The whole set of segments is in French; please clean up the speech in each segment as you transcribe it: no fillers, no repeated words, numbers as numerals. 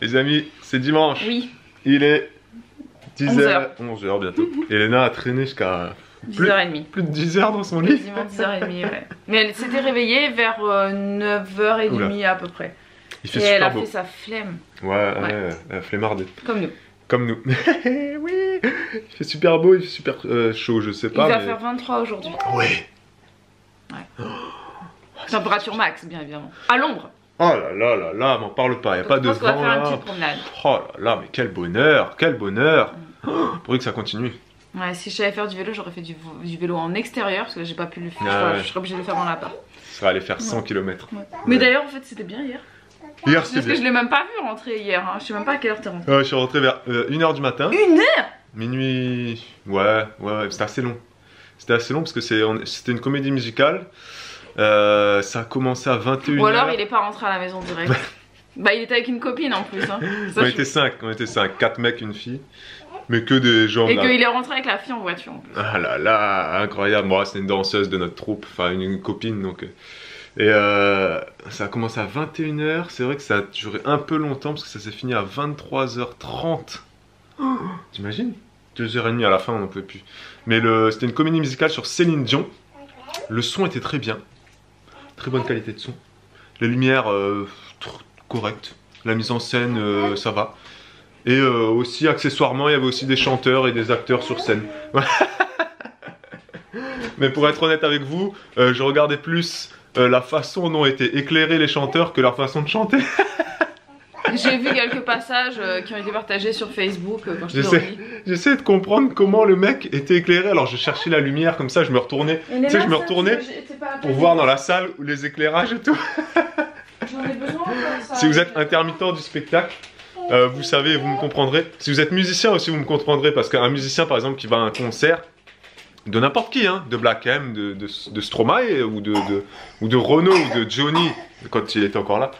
Les amis, c'est dimanche. Oui. Il est 11h bientôt. Et Léna a traîné jusqu'à 10h30. Plus de 10h dans son lit. Quasiment 10h30, ouais. Mais elle s'était réveillée vers 9h30 à peu près. Il fait et super elle a beau. fait sa flemme. Ouais, elle a flemmardé. Comme nous. Comme nous. Oui. Il fait super beau, il fait super chaud, je sais pas. Il va faire 23 aujourd'hui. Ouais. Ouais. Température max, bien évidemment. À l'ombre. Oh là, m'en parle pas, y a pas de vent On va faire une là. petite promenade. Oh là, mais quel bonheur, quel bonheur. Pourvu que ça continue. Ouais, si je savais faire du vélo, j'aurais fait du vélo en extérieur parce que j'ai pas pu le faire. Ah, Je serais obligée de le faire dans l'appart. Ça serait aller faire 100 km. Ouais. Mais d'ailleurs, en fait, c'était bien hier. Hier, c'était Parce que bien. je l'ai même pas vu rentrer hier. Hein. Je sais même pas à quelle heure t'es rentré. Ouais, je suis rentré vers 1h du matin. 1h. Minuit. Ouais, c'était assez long. C'était assez long parce que c'était une comédie musicale. Ça a commencé à 21h. Ou alors il est pas rentré à la maison direct. Bah il était avec une copine en plus. Hein. Ça, on était 5, 4 mecs, une fille. Mais que des gens. Et qu'il est rentré avec la fille en voiture en plus. Ah là là, incroyable. Bon, c'était une danseuse de notre troupe, enfin une copine donc. Et ça a commencé à 21h. C'est vrai que ça a duré un peu longtemps parce que ça s'est fini à 23h30. Oh, t'imagines 2h30 à la fin, on n'en pouvait plus. Mais c'était une comédie musicale sur Céline Dion. Le son était très bien. Très bonne qualité de son. Les lumières, correctes. La mise en scène, ça va. Et aussi, accessoirement, il y avait aussi des chanteurs et des acteurs sur scène. Mais pour être honnête avec vous, je regardais plus la façon dont étaient éclairés les chanteurs que leur façon de chanter. J'ai vu quelques passages qui ont été partagés sur Facebook quand j'étais J'essaie de comprendre comment le mec était éclairé. Alors je cherchais la lumière comme ça, je me retournais. Tu sais, je me retournais pour voir dans la salle où les éclairages et tout. J'en ai besoin comme ça. Si vous êtes intermittent du spectacle, vous savez, vous me comprendrez. Si vous êtes musicien aussi, vous me comprendrez. Parce qu'un musicien, par exemple, qui va à un concert, de n'importe qui, hein, de Black M, de Stromae, ou de Renaud, ou de Johnny, quand il était encore là,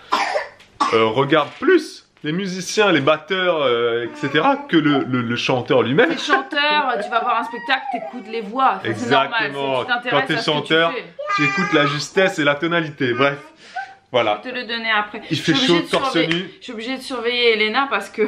regarde plus les musiciens, les batteurs, etc., que le chanteur lui-même. Les chanteurs, tu vas voir un spectacle, t'écoutes les voix. Exactement. Quand t'es chanteur, tu écoutes la justesse et la tonalité. Bref. Voilà. Je vais te le donner après. Il fait chaud, torse nu. Je suis obligée de surveiller Elena parce que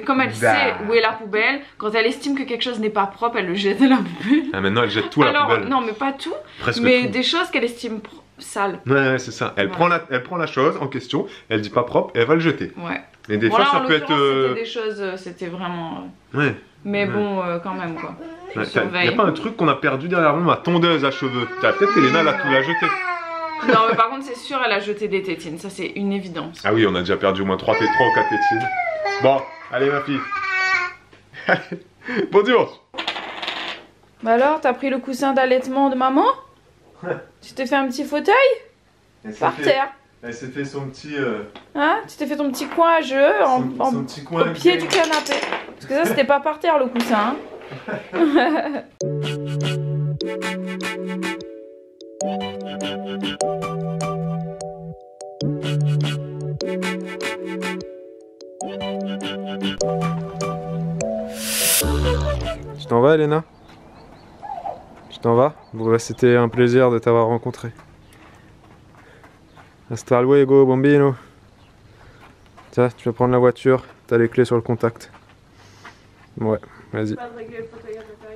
comme elle sait où est la poubelle, quand elle estime que quelque chose n'est pas propre, elle le jette à la poubelle. Ah, maintenant elle jette tout à la poubelle. Non, mais pas tout. Presque mais tout. des choses qu'elle estime sales. Ouais, c'est ça. Elle prend la chose en question, elle dit pas propre et elle va le jeter. Ouais. Et des fois ça peut être. C'était des choses, c'était vraiment. Ouais. Mais bon, quand même quoi. Y a pas un truc qu'on a perdu derrière nous, ma tondeuse à cheveux. Peut-être Elena l'a tout la jeté. Non mais par contre c'est sûr elle a jeté des tétines, ça c'est une évidence. Ah oui on a déjà perdu au moins 3 ou 4 tétines. Bon, allez ma fille. Bon dimanche. Bah alors t'as pris le coussin d'allaitement de maman? Tu t'es fait un petit fauteuil? Par terre. Elle s'est fait son petit... Hein? Tu t'es fait ton petit coin à jeu son petit coin au pied du canapé. Parce que ça c'était pas par terre le coussin. Hein. Tu t'en vas, Elena? Tu t'en vas? Bon, bah, c'était un plaisir de t'avoir rencontré. Hasta luego, bambino. Tiens, tu vas prendre la voiture, t'as les clés sur le contact. Ouais, vas-y.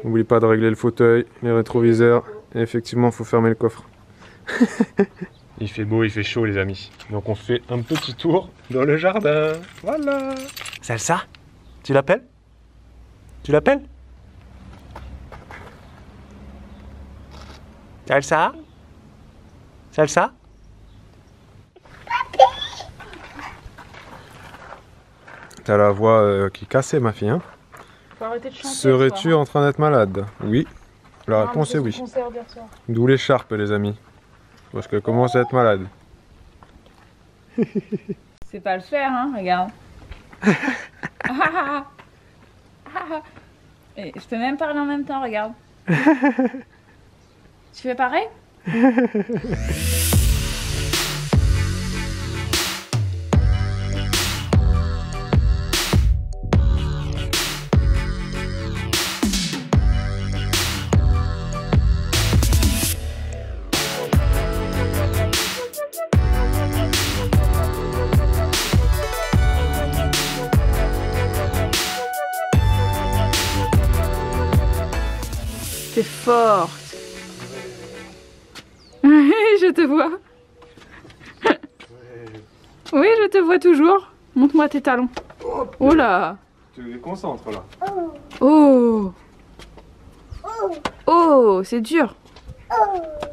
N'oublie pas de régler le fauteuil, les rétroviseurs. Et effectivement, faut fermer le coffre. Il fait beau, il fait chaud, les amis. Donc on fait un petit tour dans le jardin. Voilà. Salsa, tu l'appelles? Tu l'appelles? Salsa? Salsa? T'as la voix qui est cassée, ma fille, hein? Faut arrêter de chanter. Serais-tu en train d'être malade? Oui. La réponse est oui. D'où l'écharpe, les amis. Parce qu'elle commence à être malade. C'est pas le faire, hein, regarde. Et je peux même parler en même temps, regarde. Tu fais pareil? t'es forte. Je te vois. Oui, je te vois toujours. Montre-moi tes talons. Oh là. Tu les concentres là. Oh. Oh, c'est dur.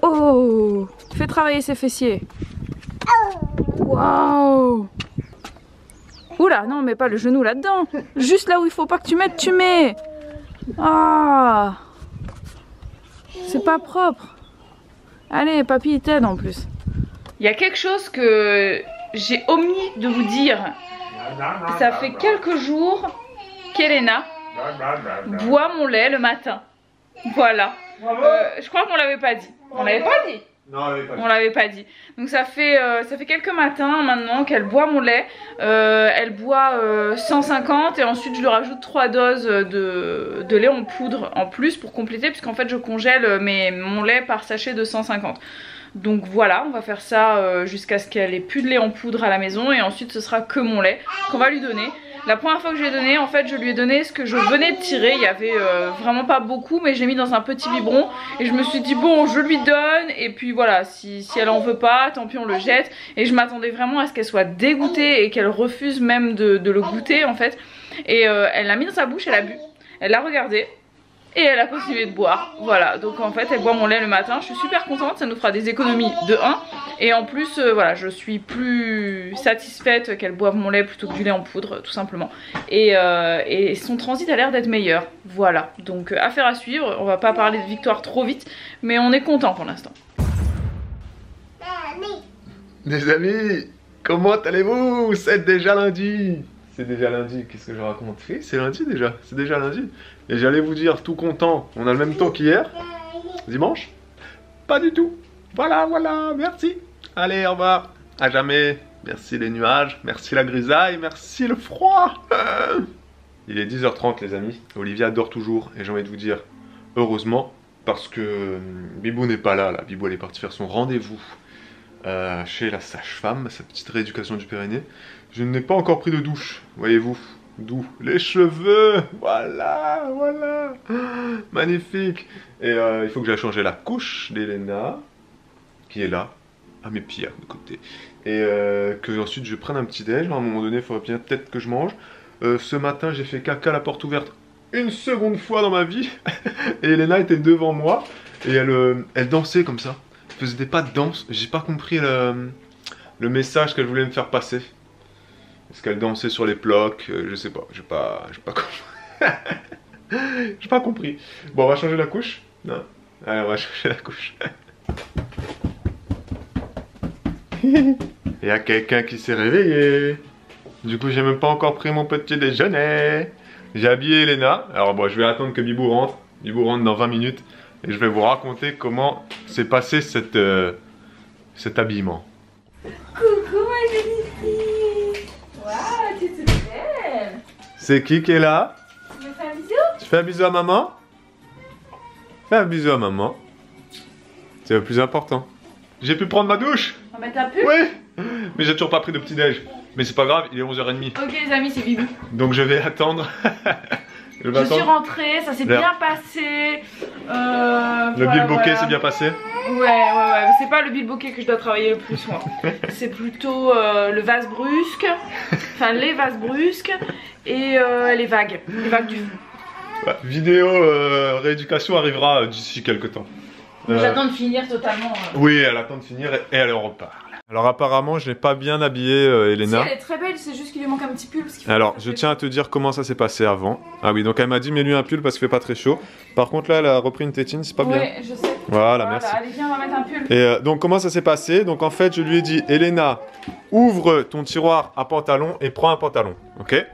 Oh. Fais travailler ses fessiers. Waouh. Oula, non, mets pas le genou là-dedans. Juste là où il faut pas que tu mettes, tu mets. Ah. C'est pas propre. Allez, papy, il t'aide en plus. Il y a quelque chose que j'ai omis de vous dire. Ça fait quelques jours qu'Elena boit mon lait le matin. Voilà. Je crois qu'on l'avait pas dit. On l'avait pas dit. Non, on l'avait pas dit. Donc ça fait quelques matins maintenant qu'elle boit mon lait. Elle boit 150 et ensuite je lui rajoute 3 doses de lait en poudre en plus pour compléter, puisqu'en fait je congèle mon lait par sachet de 150. Donc voilà, on va faire ça jusqu'à ce qu'elle ait plus de lait en poudre à la maison, et ensuite ce sera que mon lait qu'on va lui donner. La première fois que je lui ai donné, en fait je lui ai donné ce que je venais de tirer. Il y avait vraiment pas beaucoup, mais j'ai mis dans un petit biberon et je me suis dit bon, je lui donne, et puis voilà, si elle en veut pas, tant pis, on le jette. Et je m'attendais vraiment à ce qu'elle soit dégoûtée et qu'elle refuse même de le goûter en fait. Et elle l'a mis dans sa bouche, elle a bu, elle l'a regardé et elle a continué de boire. Voilà, donc en fait elle boit mon lait le matin. Je suis super contente, ça nous fera des économies de 1. Et en plus voilà, je suis plus satisfaite qu'elle boive mon lait plutôt que du lait en poudre, tout simplement. Et son transit a l'air d'être meilleur. Voilà, donc affaire à suivre. On va pas parler de victoire trop vite, mais on est content pour l'instant. Les amis, comment allez-vous? C'est déjà lundi. C'est déjà lundi, qu'est-ce que je raconte? Oui, c'est lundi déjà, c'est déjà lundi. Et j'allais vous dire, tout content, on a le même temps qu'hier. Dimanche? Pas du tout. Voilà, voilà, merci. Allez, au revoir. À jamais. Merci les nuages, merci la grisaille, merci le froid. Il est 10h30 les amis. Olivia dort toujours et j'ai envie de vous dire, heureusement, parce que Bibou n'est pas là. Bibou elle est partie faire son rendez-vous chez la sage-femme, sa petite rééducation du périnée. Je n'ai pas encore pris de douche, voyez-vous. D'où les cheveux, voilà, voilà, magnifique. Et il faut que j'aille changer la couche d'Elena, qui est là, à mes pieds, à mes côtés. Et que ensuite je prenne un petit déj. À un moment donné, il faudrait bien peut-être que je mange. Ce matin, j'ai fait caca à la porte ouverte une seconde fois dans ma vie. Et Elena était devant moi et elle dansait comme ça. Elle faisait des pas de danse. J'ai pas compris le message qu'elle voulait me faire passer. Est-ce qu'elle dansait sur les blocs? Je sais pas, j'ai pas compris. J'ai pas compris. Bon, on va changer la couche. Non. Allez, on va changer la couche. Il y a quelqu'un qui s'est réveillé. Du coup, j'ai même pas encore pris mon petit déjeuner. J'ai habillé Elena. Alors bon, je vais attendre que Bibou rentre. Bibou rentre dans 20 minutes. Et je vais vous raconter comment s'est passé cet habillement. Coucou ma jolie fille. Waouh, tu es toute belle. C'est qui est là? Tu me fais un bisou? Tu fais un bisou à maman? Fais un bisou à maman. C'est le plus important. J'ai pu prendre ma douche. On va mettre un pull? Oui. Mais j'ai toujours pas pris de petit déj. Mais c'est pas grave, il est 11h30. Ok les amis, c'est Bibou. Donc je vais attendre. Je suis rentrée, ça s'est bien passé. Le bilboquet s'est bien passé? Ouais. C'est pas le bilboquet que je dois travailler le plus, moi. C'est plutôt le vase brusque. Enfin, les vases brusques. Et les vagues. Les vagues du fond. Ouais, vidéo rééducation arrivera d'ici quelques temps. J'attends de finir totalement. Oui, elle attend de finir et elle repart. Alors apparemment, je n'ai pas bien habillé Elena. Si, elle est très belle, c'est juste qu'il lui manque un petit pull. Alors, je tiens à te dire comment ça s'est passé avant. Ah oui, donc elle m'a dit mets-lui un pull parce qu'il fait pas très chaud. Par contre là, elle a repris une tétine, c'est pas bien. Oui, je sais. Voilà, merci. Allez, viens, on va mettre un pull. Et donc comment ça s'est passé? Donc en fait, je lui ai dit Elena, ouvre ton tiroir à pantalon et prends un pantalon, ok? Ouais.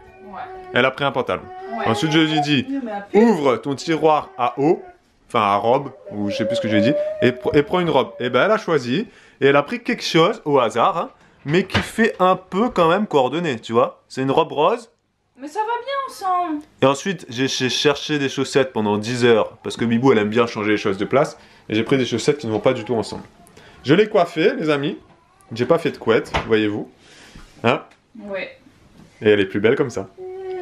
Elle a pris un pantalon. Ouais. Ensuite, je lui ai dit ouvre ton tiroir à haut, enfin à robe, ou je sais plus ce que je lui ai dit, et prends une robe. Et ben elle a choisi. Et elle a pris quelque chose au hasard, hein, mais qui fait un peu quand même coordonné, tu vois. C'est une robe rose. Mais ça va bien ensemble. Et ensuite, j'ai cherché des chaussettes pendant 10 heures, parce que Bibou, elle aime bien changer les choses de place. Et j'ai pris des chaussettes qui ne vont pas du tout ensemble. Je l'ai coiffée, les amis. J'ai pas fait de couette, voyez-vous. Hein? Ouais. Et elle est plus belle comme ça.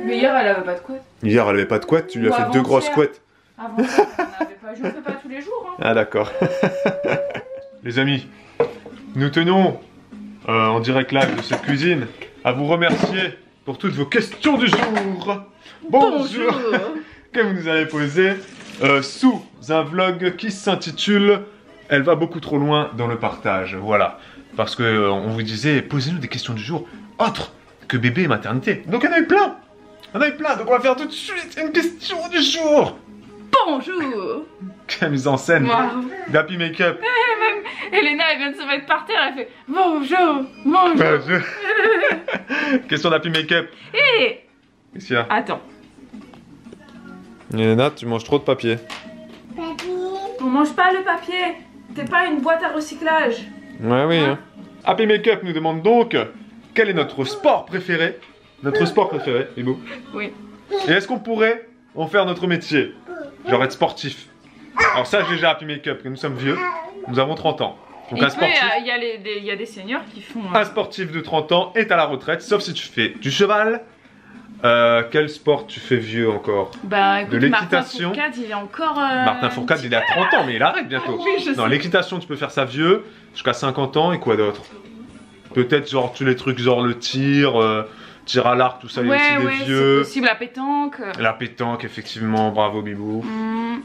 Mais hier, elle avait pas de couette. Hier, elle avait pas de couette, tu lui as fait 2 grosses couettes. Avant ça, on n'avait pas. Je ne fais pas tous les jours. Hein. Ah d'accord. Les amis, nous tenons en direct live de cette cuisine à vous remercier pour toutes vos questions du jour. Bonjour. Que vous nous avez posées sous un vlog qui s'intitule « Elle va beaucoup trop loin dans le partage ». Voilà, parce que on vous disait posez-nous des questions du jour autres que bébé et maternité. Donc on a eu plein. On a eu plein, donc on va faire tout de suite une question du jour. Bonjour. Quelle mise en scène d'Happy Makeup. Même Elena, elle vient de se mettre par terre, elle fait bonjour, bonjour. Question d'Happy Makeup. Hé. Qu'est-ce qu'il y a? Attends. Elena, tu manges trop de papier. On mange pas le papier. T'es pas une boîte à recyclage. Ouais, oui. Hein. Happy Makeup nous demande donc quel est notre sport préféré. Notre sport préféré, Bibou. Oui. Et est-ce qu'on pourrait en faire notre métier? Genre être sportif. Alors ça, j'ai déjà Happy Makeup, que nous sommes vieux. Nous avons 30 ans. Donc un sportif. Il y a des seniors qui font. Un sportif de 30 ans est à la retraite, sauf si tu fais du cheval. Quel sport tu fais vieux encore? Bah écoute, de l'équitation. Martin Fourcade, il est encore. Martin Fourcade, il est à 30 ans, mais il arrête bientôt. Oui, je sais. Non, l'équitation, tu peux faire ça vieux, jusqu'à 50 ans, et quoi d'autre? Peut-être genre tous les trucs, genre le tir à l'arc, tout ça, il y a aussi des vieux. C'est possible, la pétanque. La pétanque, effectivement, bravo Bibou.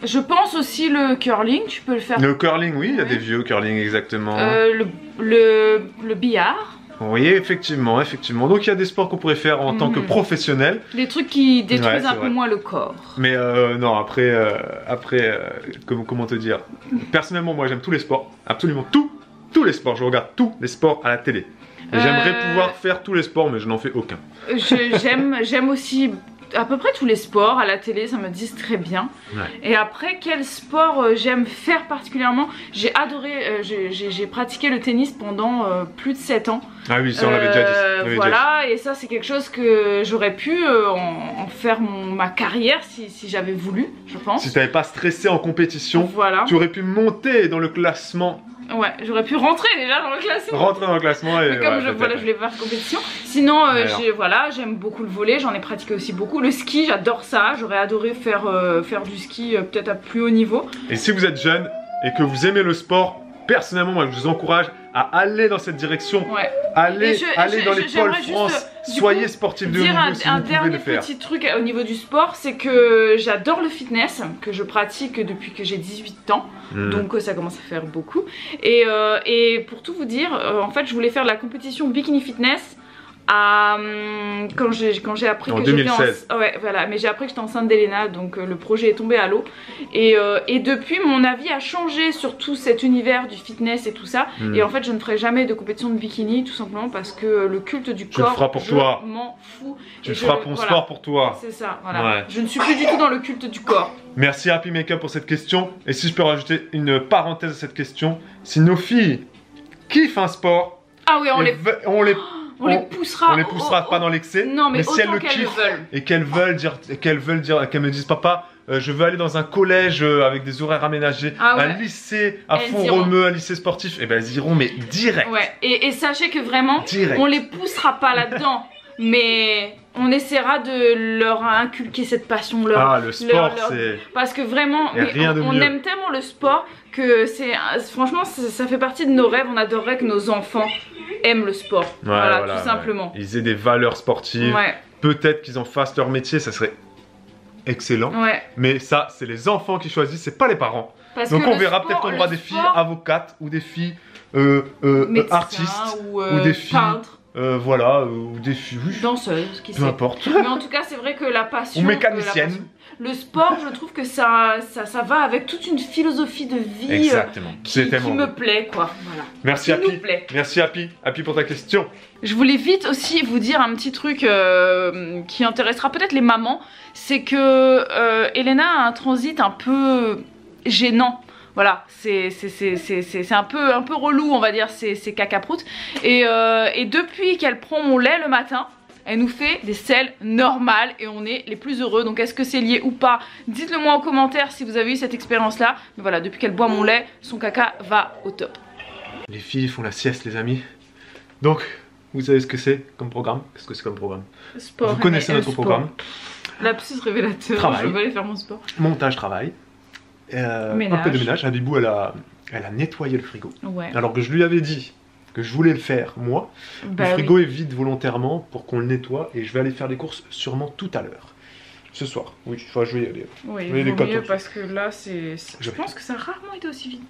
Je pense aussi le curling, tu peux le faire. Le curling, oui, il y a des vieux curling, exactement. Le billard. Oui, effectivement, effectivement. Donc il y a des sports qu'on pourrait faire en tant que professionnel. Des trucs qui détruisent un peu moins le corps. Mais non, après, comment te dire? Personnellement, moi j'aime tous les sports, absolument tous les sports. Je regarde tous les sports à la télé. J'aimerais pouvoir faire tous les sports, mais je n'en fais aucun. J'aime aussi à peu près tous les sports à la télé, ça me distrait bien. Ouais. Et après, quel sport j'aime faire particulièrement? J'ai adoré, j'ai pratiqué le tennis pendant plus de 7 ans. Ah oui, ça on l'avait déjà dit. Voilà, et ça c'est quelque chose que j'aurais pu en faire ma carrière si j'avais voulu, je pense. Si tu n'avais pas stressé en compétition, voilà. Tu aurais pu monter dans le classement. Ouais, j'aurais pu rentrer déjà dans le classement. Rentrer dans le classement et. Mais comme je voulais faire compétition. Sinon, j'aime beaucoup le volley, j'en ai pratiqué aussi beaucoup. Le ski, j'adore ça. J'aurais adoré faire du ski peut-être à plus haut niveau. Et si vous êtes jeune et que vous aimez le sport, personnellement, moi je vous encourage à aller dans cette direction. Ouais. Allez dans les pôles France. Soyez sportif de haut niveau si vous pouvez le faire. Un petit truc au niveau du sport, c'est que j'adore le fitness, que je pratique depuis que j'ai 18 ans. Donc ça commence à faire beaucoup. Et pour tout vous dire, en fait, je voulais faire de la compétition bikini fitness. Quand j'ai appris en que 2016. Ouais, voilà, mais j'ai appris que j'étais enceinte d'Elena, donc le projet est tombé à l'eau. Et depuis, mon avis a changé sur tout cet univers du fitness et tout ça. Et en fait, je ne ferai jamais de compétition de bikini, tout simplement parce que le culte du corps, le feras pour toi. Je m'en fous. Tu feras ton sport pour toi. C'est ça, voilà. Ouais. Je ne suis plus du tout dans le culte du corps. Merci Happy Makeup pour cette question. Et si je peux rajouter une parenthèse à cette question, si nos filles kiffent un sport, ah oui, on les poussera. On les poussera pas dans l'excès. Non, mais si elles le kiffent et qu'elles veulent dire, qu'elles me disent papa, je veux aller dans un collège avec des horaires aménagés, un lycée à Font-Romeu, un lycée sportif, et ben elles iront mais direct. Ouais. Et sachez que vraiment, on les poussera pas là-dedans, mais on essaiera de leur inculquer cette passion. Le sport, c'est. Parce que vraiment, on aime tellement le sport que franchement, ça fait partie de nos rêves. On adorerait que nos enfants aiment le sport. Voilà, tout simplement. Ils aient des valeurs sportives. Peut-être qu'ils en fassent leur métier, ça serait excellent. Mais ça, c'est les enfants qui choisissent, c'est pas les parents. Donc on verra peut-être qu'on aura des filles avocates ou des filles artistes ou des filles peintres. Ou des filles danseuses, peu importe. Mais en tout cas, c'est vrai que la passion. Ou mécanicienne. Le sport, je trouve que ça va avec toute une philosophie de vie qui me plaît, quoi. Voilà. Merci Happy. Merci Happy pour ta question. Je voulais vite aussi vous dire un petit truc qui intéressera peut-être les mamans. C'est que Elena a un transit un peu gênant. Voilà, c'est un peu relou, on va dire, c'est cacaproute. Et depuis qu'elle prend mon lait le matin, elle nous fait des selles normales et on est les plus heureux. Donc est-ce que c'est lié ou pas? Dites-le moi en commentaire si vous avez eu cette expérience-là. Mais voilà, depuis qu'elle boit mon lait, son caca va au top. Les filles font la sieste, les amis. Donc, vous savez ce que c'est comme programme? Qu'est-ce que c'est comme programme? Sport. Vous connaissez notre programme. Lapsus révélateur. Travail. Je vais aller faire mon sport. Montage, travail. un peu de ménage. Abibou, elle a nettoyé le frigo. Ouais. Alors que je lui avais dit que je voulais le faire, moi. Bah le frigo est vide volontairement pour qu'on le nettoie et je vais aller faire les courses sûrement tout à l'heure. Ce soir, oui, enfin, je vais y aller. Oui, il vaut mieux parce que là, je pense que ça a rarement été aussi vide.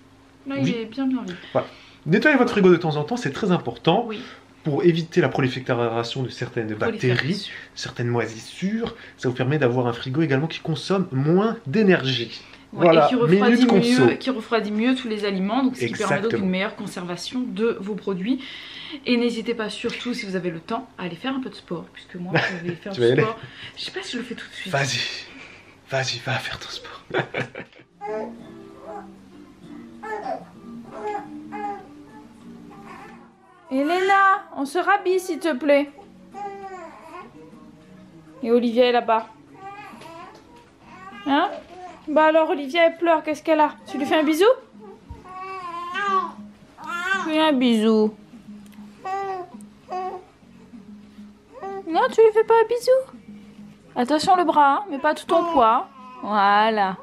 Là, il est bien vide. Voilà. Nettoyer votre frigo de temps en temps, c'est très important. Oui. Pour éviter la prolifération de certaines bactéries, certaines moisissures. Ça vous permet d'avoir un frigo également qui consomme moins d'énergie. Ouais, voilà, et qui refroidit mieux tous les aliments, donc ce qui permet donc une meilleure conservation de vos produits. Et n'hésitez pas surtout, si vous avez le temps, à aller faire un peu de sport, puisque moi je vais faire du sport. Je sais pas si je le fais tout de suite. Vas-y, va faire ton sport. Elena, on se rhabille s'il te plaît. Et Olivia est là-bas. Hein? Bah alors Olivia elle pleure, qu'est-ce qu'elle a? Tu lui fais un bisou? Fais un bisou. Non, tu lui fais pas un bisou? Attention le bras, hein, mais pas tout ton poids. Voilà.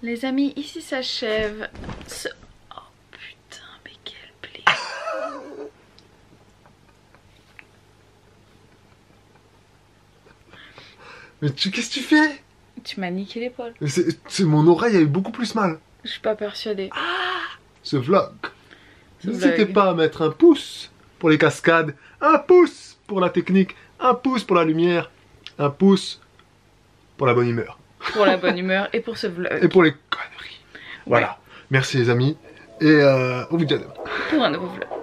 Les amis, ici s'achève ce... Oh putain, mais quel plaisir. Mais qu'est-ce que tu fais? Tu m'as niqué l'épaule. Mon oreille a eu beaucoup plus mal. Je suis pas persuadée. Ce vlog. N'hésitez pas à mettre un pouce pour les cascades, un pouce pour la technique, un pouce pour la lumière, un pouce pour la bonne humeur. Pour la bonne humeur et pour ce vlog. Et pour les conneries. Voilà. Merci les amis. Et au bout de demain. Pour un nouveau vlog.